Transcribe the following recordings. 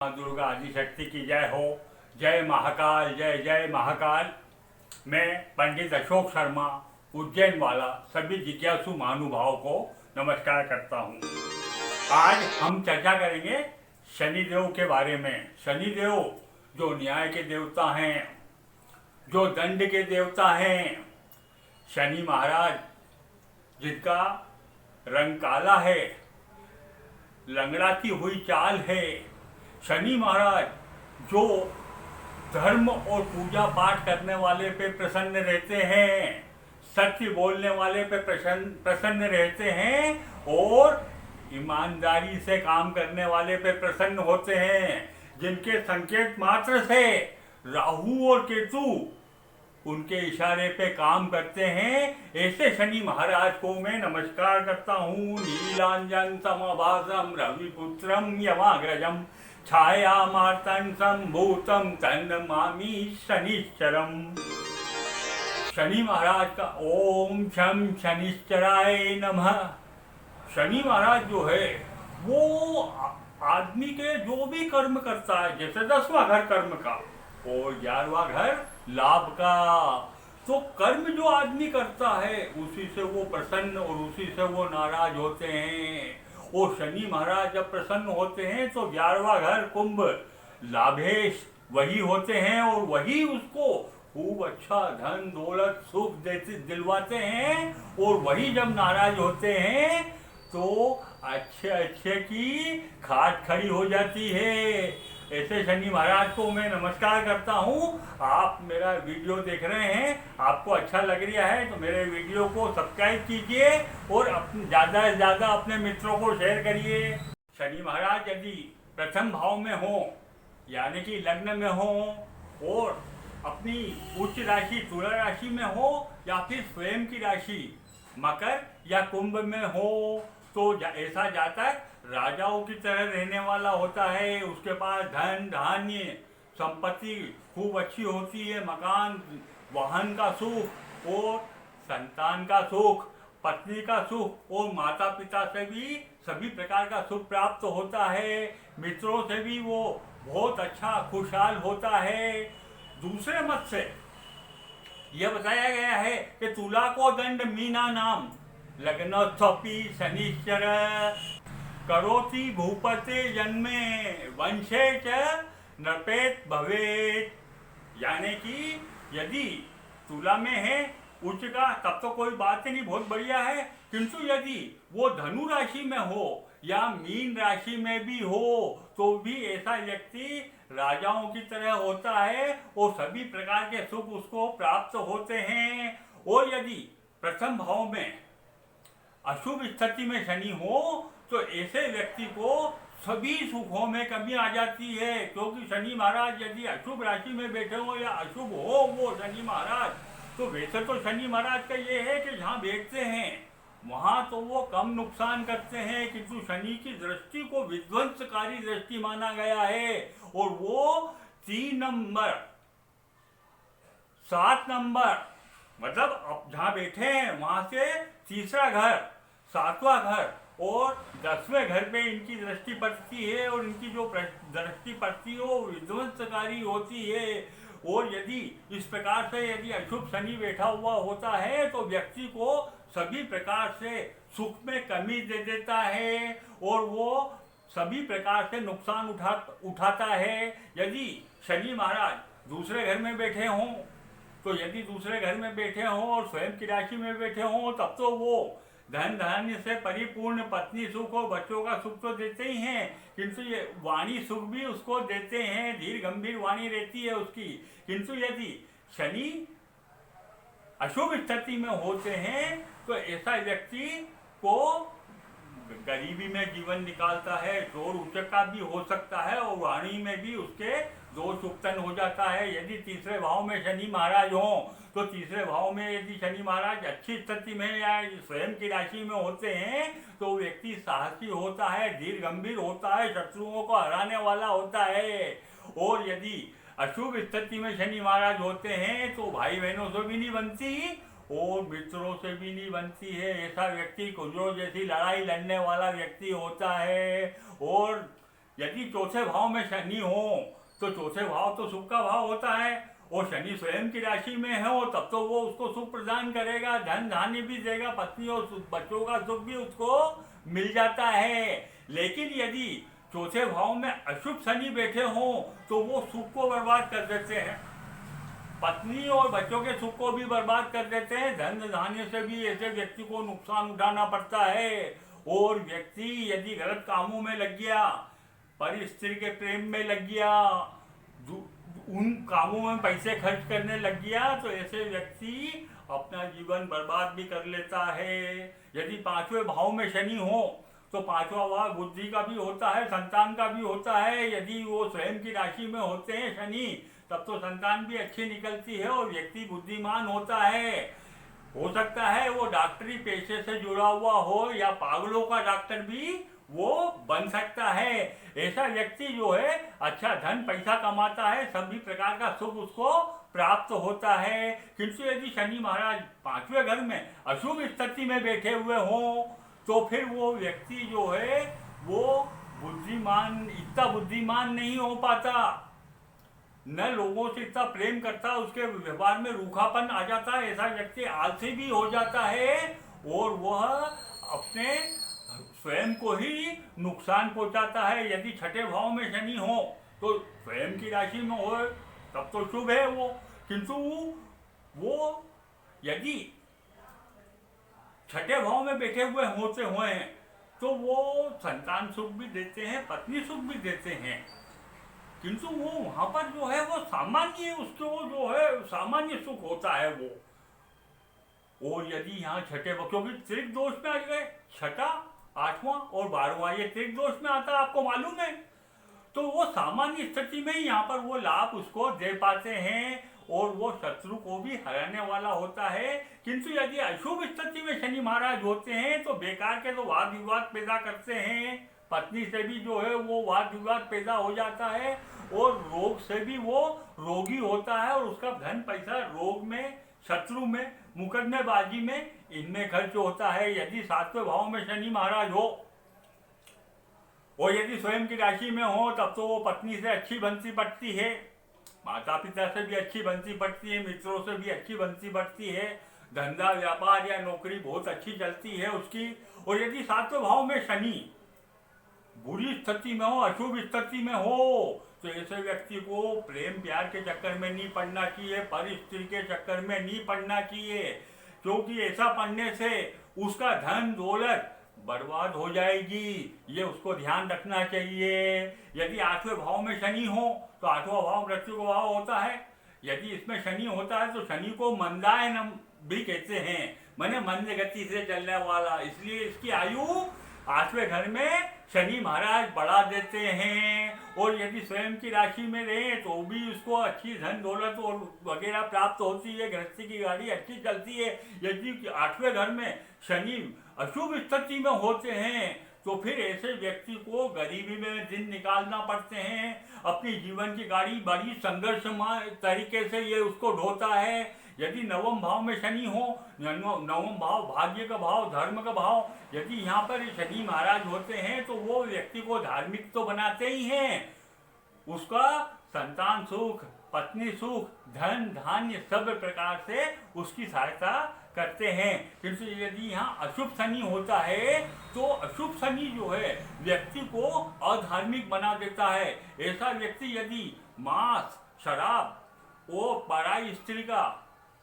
माँ दुर्गा आदिशक्ति की जय हो। जय महाकाल, जय जय महाकाल। मैं पंडित अशोक शर्मा उज्जैन वाला सभी जिज्ञासु महानुभाव को नमस्कार करता हूँ। आज हम चर्चा करेंगे शनिदेव के बारे में। शनिदेव जो न्याय के देवता हैं, जो दंड के देवता हैं। शनि महाराज जिनका रंग काला है, लंगड़ाती हुई चाल है। शनि महाराज जो धर्म और पूजा पाठ करने वाले पे प्रसन्न रहते हैं, सत्य बोलने वाले पे प्रसन्न रहते हैं और ईमानदारी से काम करने वाले पे प्रसन्न होते हैं, जिनके संकेत मात्र से राहु और केतु उनके इशारे पे काम करते हैं। ऐसे शनि महाराज को मैं नमस्कार करता हूँ। नीलांजन समभासम रविपुत्रम यमाग्रजम छाया मार्तन संभूतम तन्नमामि शनिश्चरम। शनि महाराज का ओम शम शनिश्चराय नमः। शनि महाराज जो है वो आदमी के जो भी कर्म करता है, जैसे 10वां घर कर्म का और 11वां घर लाभ का, तो कर्म जो आदमी करता है उसी से वो प्रसन्न और उसी से वो नाराज होते हैं। और शनि महाराज जब प्रसन्न होते हैं तो 11वां घर कुंभ लाभेश वही होते हैं और वही उसको खूब अच्छा धन दौलत सुख देते दिलवाते हैं। और वही जब नाराज होते हैं तो अच्छे अच्छे की खाट खड़ी हो जाती है। ऐसे शनि महाराज को मैं नमस्कार करता हूँ। आप मेरा वीडियो देख रहे हैं, आपको अच्छा लग रहा है तो मेरे वीडियो को सब्सक्राइब कीजिए और ज़्यादा से ज़्यादा अपने मित्रों को शेयर करिए। शनि महाराज यदि प्रथम भाव में हो, यानी कि लग्न में हो और अपनी उच्च राशि तुला राशि में हो या फिर स्वयं की राशि मकर या कुंभ में हो, तो ऐसा जातक राजाओं की तरह रहने वाला होता है। उसके पास धन धान्य संपत्ति खूब अच्छी होती है, मकान वाहन का सुख और संतान का सुख, पत्नी का सुख और माता पिता से भी सभी प्रकार का सुख प्राप्त होता है। मित्रों से भी वो बहुत अच्छा खुशहाल होता है। दूसरे मत से यह बताया गया है कि तुला को दंड मीना नाम लग्नोत्थपि शनिश्चर करोति भूपते जन्मे वंशे च नृपेत भवेत। यानी कि यदि तुला में है उच्च का तब तो कोई बात ही नहीं, बहुत बढ़िया है। किंतु यदि वो धनु राशि में हो या मीन राशि में भी हो तो भी ऐसा व्यक्ति राजाओं की तरह होता है और सभी प्रकार के सुख उसको प्राप्त होते हैं। और यदि प्रथम भाव में अशुभ स्थिति में शनि हो तो ऐसे व्यक्ति को सभी सुखों में कमी आ जाती है, क्योंकि शनि महाराज यदि अशुभ राशि में बैठे हो या अशुभ हो वो शनि महाराज, तो वैसे तो शनि महाराज का ये है कि जहाँ बैठते हैं वहाँ तो वो कम नुकसान करते हैं, किंतु शनि की दृष्टि को विध्वंसकारी दृष्टि माना गया है। और वो 3 नंबर 7 नंबर मतलब अब जहाँ बैठे हैं वहाँ से तीसरा घर 7वां घर और 10वें घर पे इनकी दृष्टि पड़ती है और इनकी जो दृष्टि पड़ती है वो विध्वंसकारी होती है। और यदि इस प्रकार से यदि अशुभ शनि बैठा हुआ होता है तो व्यक्ति को सभी प्रकार से सुख में कमी दे देता है और वो सभी प्रकार से नुकसान उठाता है। यदि शनि महाराज दूसरे घर में बैठे हों तो यदि दूसरे घर में बैठे हों और स्वयं की राशि में बैठे हों तब तो वो धन धान्य से परिपूर्ण पत्नी सुख और बच्चों का सुख तो देते ही हैं, किंतु ये वाणी सुख भी उसको देते हैं, धीर गंभीर वाणी रहती है उसकी। किंतु यदि शनि अशुभ स्थिति में होते हैं तो ऐसा व्यक्ति को गरीबी में जीवन निकालता है, चोर उचक्का भी हो सकता है और वाणी में भी उसके दोष उत्पन्न हो जाता है। यदि तीसरे भाव में शनि महाराज हों तो तीसरे भाव में यदि शनि महाराज अच्छी स्थिति में या स्वयं की राशि में होते हैं तो व्यक्ति साहसी होता है, धीर गंभीर होता है, शत्रुओं को हराने वाला होता है। और यदि अशुभ स्थिति में शनि महाराज होते हैं तो भाई बहनों से भी नहीं बनती और मित्रों से भी नहीं बनती है। ऐसा व्यक्ति कुजों जैसी लड़ाई लड़ने वाला व्यक्ति होता है। और यदि चौथे भाव में शनि हो तो चौथे भाव तो सुख का भाव होता है, और शनि स्वयं की राशि में हो तब तो वो उसको सुख प्रदान करेगा, धन धान्य भी देगा, पत्नी और बच्चों का सुख भी उसको मिल जाता है। लेकिन यदि चौथे भाव में अशुभ शनि बैठे हों तो वो सुख को बर्बाद कर देते हैं, पत्नी और बच्चों के सुख को भी बर्बाद कर देते हैं, धन धान्य से भी ऐसे व्यक्ति को नुकसान उठाना पड़ता है। और व्यक्ति यदि गलत कामों में लग गया, पर स्त्री के प्रेम में लग गया, उन कामों में पैसे खर्च करने लग गया, तो ऐसे व्यक्ति अपना जीवन बर्बाद भी कर लेता है। यदि पांचवें भाव में शनि हो तो पांचवा भाव बुद्धि का भी होता है, संतान का भी होता है। यदि वो स्वयं की राशि में होते हैं शनि, तब तो संतान भी अच्छी निकलती है और व्यक्ति बुद्धिमान होता है। हो सकता है वो डॉक्टरी पेशे से जुड़ा हुआ हो या पागलों का डॉक्टर भी वो बन सकता है। ऐसा व्यक्ति जो है अच्छा धन पैसा कमाता है, सभी प्रकार का सुख उसको प्राप्त होता है। किंतु यदि शनि महाराज पांचवें घर में अशुभ स्थिति में बैठे हुए हों तो फिर वो व्यक्ति जो है वो इतना बुद्धिमान नहीं हो पाता, न लोगों से इतना प्रेम करता, उसके व्यवहार में रूखापन आ जाता है, ऐसा व्यक्ति आलसी भी हो जाता है और वह अपने स्वयं को ही नुकसान पहुंचाता है। यदि छठे भाव में शनि हो तो स्वयं की राशि में हो तब तो शुभ है वो, किंतु वो यदि छठे भाव में बैठे हुए होते हुए तो वो संतान सुख भी देते हैं, पत्नी सुख भी देते हैं, किंतु वो वहां पर जो है वो सामान्य, उसको जो है सामान्य सुख होता है वो। और यदि यहाँ छठे, क्योंकि त्रिक दोष में आ गए, छठा, आठवां और 12वां ये त्रिक दोष में आता है, आपको मालूम है, तो वो सामान्य स्थिति में ही यहाँ पर वो लाभ उसको दे पाते हैं और वो शत्रु को भी हराने वाला होता है। किंतु यदि अशुभ स्थिति में शनि महाराज होते हैं तो बेकार के तो वाद विवाद पैदा करते हैं, पत्नी से भी जो है वो वाद विवाद पैदा हो जाता है और रोग से भी वो रोगी होता है और उसका धन पैसा रोग में, शत्रु में, मुकदमेबाजी में, इनमें खर्च होता है। यदि सातवें भाव में शनि महाराज हो और यदि स्वयं की राशि में हो तब तो वो पत्नी से अच्छी बनती पड़ती है, माता पिता से भी अच्छी बनती पड़ती है, मित्रों से भी अच्छी बनती पड़ती है, धंधा व्यापार या नौकरी बहुत अच्छी चलती है उसकी। और यदि सातवें भाव में शनि बुरी स्थिति में हो, अशुभ स्थिति में हो, तो ऐसे व्यक्ति को प्रेम प्यार के चक्कर में नहीं पड़ना चाहिए, पर स्त्री के चक्कर में नहीं पड़ना चाहिए, क्योंकि ऐसा पढ़ने से उसका धन दौलत बर्बाद हो जाएगी, ये उसको ध्यान रखना चाहिए। यदि आठवें भाव में शनि हो तो आठवां भाव मृत्यु का भाव होता है, यदि इसमें शनि होता है तो शनि को मंदायन भी कहते हैं, माने मंद गति से चलने वाला, इसलिए इसकी आयु आठवें घर में शनि महाराज बढ़ा देते हैं। और यदि स्वयं की राशि में रहे तो भी उसको अच्छी धन दौलत और वगैरह प्राप्त होती है, गृहस्थी की गाड़ी अच्छी चलती है। यदि आठवें घर में शनि अशुभ स्थिति में होते हैं तो फिर ऐसे व्यक्ति को गरीबी में दिन निकालना पड़ते हैं, अपनी जीवन की गाड़ी बड़ी संघर्षमय तरीके से ये उसको ढोता है। यदि नवम भाव में शनि हो, नवम भाव भाग्य का भाव, धर्म का भाव, यदि यहाँ पर शनि महाराज होते हैं तो वो व्यक्ति को धार्मिक तो बनाते ही हैं, उसका संतान सुख, पत्नी सुख, धन धान्य सब प्रकार से उसकी सहायता करते हैं। किंतु यदि यहाँ अशुभ शनि होता है तो अशुभ शनि जो है व्यक्ति को अधार्मिक बना देता है। ऐसा व्यक्ति यदि मांस, शराब और पराई स्त्री का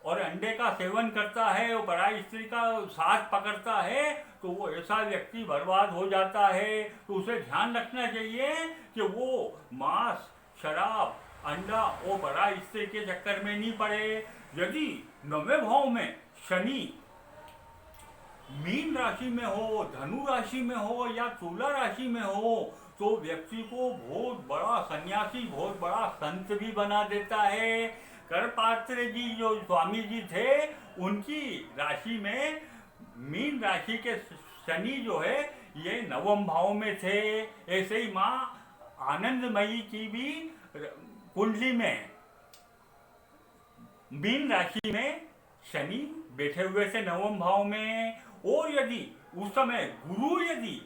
और अंडे का सेवन करता है और पराई स्त्री का साथ पकड़ता है तो वो ऐसा व्यक्ति बर्बाद हो जाता है। तो उसे ध्यान रखना चाहिए कि वो मांस, शराब, अंडा और पराई स्त्री के चक्कर में नहीं पड़े। यदि नवें भाव में शनि मीन राशि में हो, धनु राशि में हो या तुला राशि में हो तो व्यक्ति को बहुत बड़ा सन्यासी, बहुत बड़ा संत भी बना देता है। करपात्र जी जो स्वामी जी थे उनकी राशि में मीन राशि के शनि जो है ये नवम भाव में थे। ऐसे ही माँ आनंदमयी की भी कुंडली में मीन राशि में शनि बैठे हुए थे नवम भाव में। और यदि उस समय गुरु यदि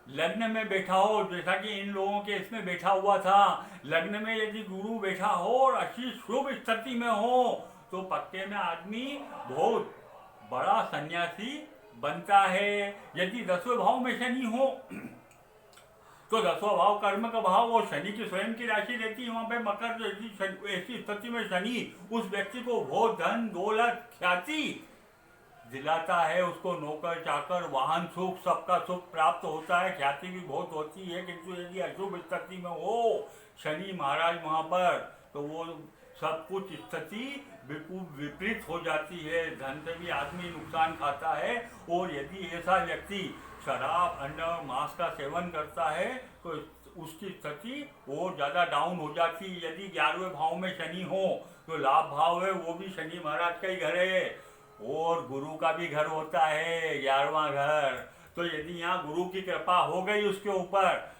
लग्न में बैठा हो, जैसा कि इन लोगों के इसमें बैठा हुआ था, लग्न में यदि गुरु बैठा हो और अच्छी शुभ स्थिति में हो तो पक्के में आदमी बहुत बड़ा सन्यासी बनता है। यदि 10वें भाव में शनि हो तो 10वां भाव कर्म का भाव और शनि की स्वयं की राशि रहती है वहां पे मकर। यदि ऐसी स्थिति में शनि उस व्यक्ति को बहुत धन दौलत ख्याति दिलाता है, उसको नौकर चाकर वाहन सुख सबका सुख प्राप्त होता है, ख्याति भी बहुत होती है। किंतु यदि अशुभ स्थिति में हो शनि महाराज वहां पर तो वो सब कुछ स्थिति बिल्कुल विपरीत हो जाती है, धन से भी आदमी नुकसान खाता है। और यदि ऐसा व्यक्ति शराब अंडा और मांस का सेवन करता है तो उसकी स्थिति और ज़्यादा डाउन हो जाती है। यदि 11वें भाव में शनि हो तो लाभ भाव है, वो भी शनि महाराज का ही घर है और गुरु का भी घर होता है 11वां घर। तो यदि यहाँ गुरु की कृपा हो गई उसके ऊपर,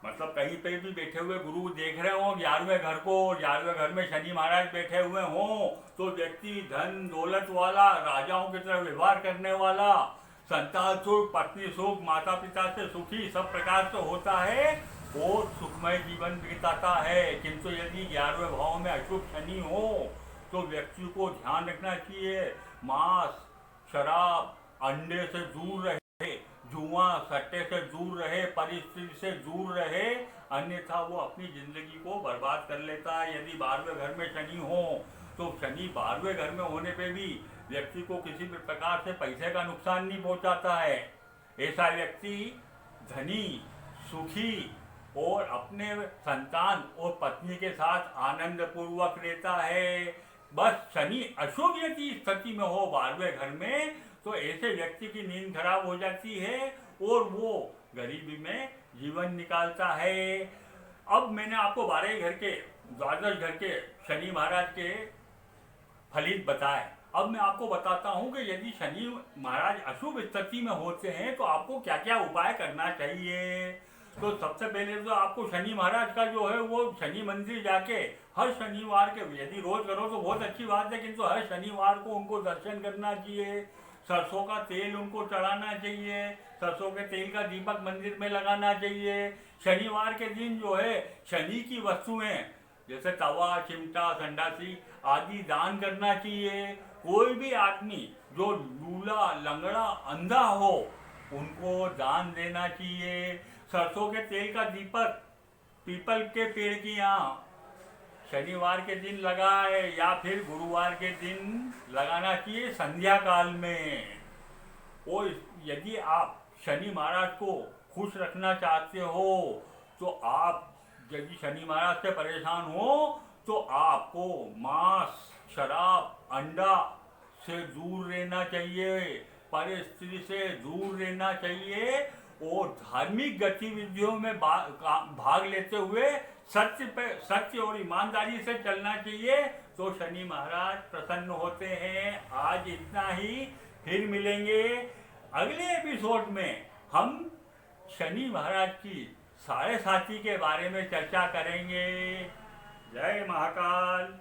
मतलब कहीं पे भी बैठे हुए गुरु देख रहे हो 11वें घर को, 11वें घर में शनि महाराज बैठे हुए हों तो व्यक्ति धन दौलत वाला, राजाओं की तरह व्यवहार करने वाला, संतान सुख पत्नी सुख माता पिता से सुखी सब प्रकार से होता है और सुखमय जीवन बिताता है। किंतु यदि 11वें भाव में अशुभ शनि हो तो व्यक्ति को ध्यान रखना चाहिए, मांस शराब अंडे से दूर रहे, जुआ सट्टे से दूर रहे, परिस्थिति से दूर रहे, अन्यथा वो अपनी जिंदगी को बर्बाद कर लेता है। यदि 12वें घर में शनि हो तो शनि 12वें घर में होने पे भी व्यक्ति को किसी भी प्रकार से पैसे का नुकसान नहीं पहुंचाता है। ऐसा व्यक्ति धनी सुखी और अपने संतान और पत्नी के साथ आनंद पूर्वक रहता है। बस शनि अशुभ यदि स्थिति में हो 12वें घर में तो ऐसे व्यक्ति की नींद खराब हो जाती है और वो गरीबी में जीवन निकालता है। अब मैंने आपको 12 घर के द्वादश घर के शनि महाराज के फलित बताए। अब मैं आपको बताता हूं कि यदि शनि महाराज अशुभ स्थिति में होते हैं तो आपको क्या क्या उपाय करना चाहिए। तो सबसे पहले तो आपको शनि महाराज का जो है वो शनि मंदिर जाके हर शनिवार के, यदि रोज करो तो बहुत अच्छी बात है, किंतु हर शनिवार को उनको दर्शन करना चाहिए, सरसों का तेल उनको चढ़ाना चाहिए, सरसों के तेल का दीपक मंदिर में लगाना चाहिए। शनिवार के दिन जो है शनि की वस्तुएं जैसे तवा चिमटा संडासी आदि दान करना चाहिए। कोई भी आदमी जो लूला लंगड़ा अंधा हो उनको दान देना चाहिए। सरसों के तेल का दीपक पीपल के पेड़ की यहाँ शनिवार के दिन लगाए या फिर गुरुवार के दिन लगाना चाहिए संध्या काल में। और यदि आप शनि महाराज को खुश रखना चाहते हो तो आप यदि शनि महाराज से परेशान हो तो आपको मांस शराब अंडा से दूर रहना चाहिए, परिस्थिति से दूर रहना चाहिए और धार्मिक गतिविधियों में भाग लेते हुए सत्य और ईमानदारी से चलना चाहिए तो शनि महाराज प्रसन्न होते हैं। आज इतना ही, फिर मिलेंगे अगले एपिसोड में। हम शनि महाराज की साढ़े साथी के बारे में चर्चा करेंगे। जय महाकाल।